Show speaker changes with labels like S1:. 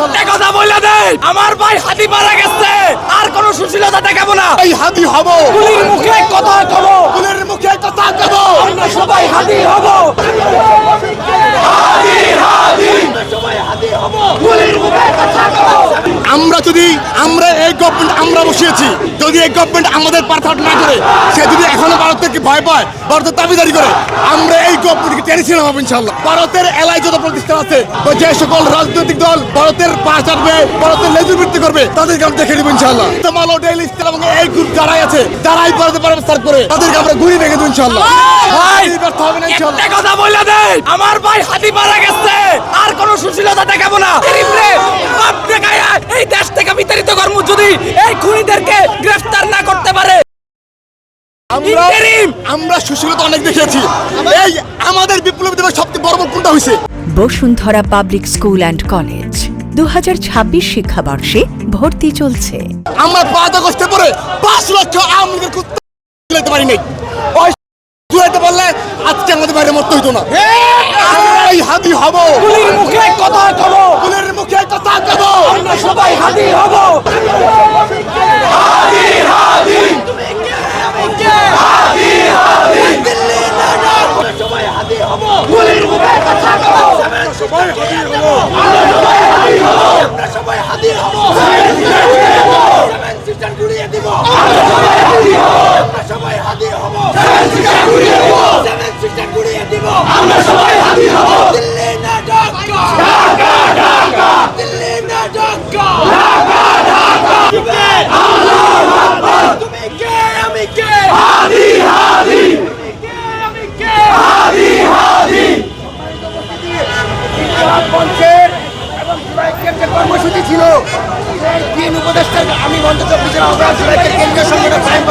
S1: ইনশাআল্লাহ। কথা বলে দেই, আমার ভাই হাদি মারা গেছে, আর কোনো সুশীলতা দেখাবো না।
S2: এই হাদি হব,
S1: গুলির মুখে কথা কব,
S2: ফুলের মুখে কথা কব,
S1: আমরা সবাই হাদি হব। হাদি হাদি, আমরা সবাই হাদি হব। গুলির মুখে কথা কব।
S2: আমরা এই গভর্নমেন্ট আমরা বসিয়েছি, যদি এই গভর্নমেন্ট আমাদের পারফর্ট না করে, সে যদি এখনো ভারত থেকে ভয় পায়, ভারতের দাবিদারি করে, আমরা এই গভর্নমেন্টকে টেনেছিলাম হবে ইনশাআল্লাহ। ভারতের এলাকায় যত প্রতিষ্ঠান আছে, যে সকল রাজনৈতিক দল ভারতের পাশ আসবে, ভারতের লেজুবৃত্তি করবে, তাদেরকে আমরা দেখে দিব ইনশাআল্লাহ। তোমালো ডেইলি স্টার এবং এই গ্রুপ যারাই আছে, যারাই ভারতের পারবে সার করে, তাদেরকে আমরা ঘুরিয়ে রেখে দেব ইনশাআল্লাহ।
S1: ভাই
S2: ব্যর্থ হবে না ইনশাআল্লাহ।
S1: একটা কথা বলে দেই, আমার ভাই হাদি মারা গেছে, আর কোনো সুশীলতা দেখাবো না। এই দেশ থেকে বিতাড়িত কর্ম যদি এই খুনিদেরকে গ্রেফতার না করতে পারে।
S2: আমরা সুশীলতা অনেক দেখেছি, এই আমাদের বিপ্লবী দেবের সবচেয়ে বড় কোনটা হয়েছে?
S3: Bashundhara public school and college 2026 শিক্ষাবর্ষে ভর্তি চলছে।
S2: আমরা 5 আগস্টে পরে 5 লক্ষ আওয়ামী লীগের কুত্তা তুলাইতে পারি নাই। ওই তুলাইতে পারলে আজকে আমাদের বাইরে মরতে হইতো না। আমরা এই হাদি হব,
S1: গুলির মুখে কথা কব,
S2: ফুলের মুখে কথা কব,
S1: আমরা সবাই হাদি হব। হাদি হাদি, তুমি কে আমি কে? হাদি হাদি, দিল্লি না ডাক, আমরা সবাই হাদি হব। গুলির মুখে কথা কব, আমরা সবাই হাদি হব। আমরা সবাই হাদি হব। আমরা সবাই হাদি হব। সেভেন সিস্টার গুলিয়ে দিব। আমরা সবাই হাদি হব। আমরা সবাই হাদি হব। সেভেন সিস্টার গুলিয়ে দিব। সেভেন সিস্টার গুলিয়ে দিব। আমরা সবাই হাদি হব। দিল্লি না ঢাকা, ঢাকা ঢাকা, দিল্লি না ঢাকা, ঢাকা ঢাকা। আল্লাহু আকবার, তুমি কে আমি কে? হাদি হাদি, তুমি কে আমি কে? হাদি হাদি। মঞ্চের এবং জুলাইকের যে কর্মসূচি ছিল, সেই 3 উপদেষ্টা আমি মঞ্চ 24 কেন্দ্রীয় সংগঠন প্রাইম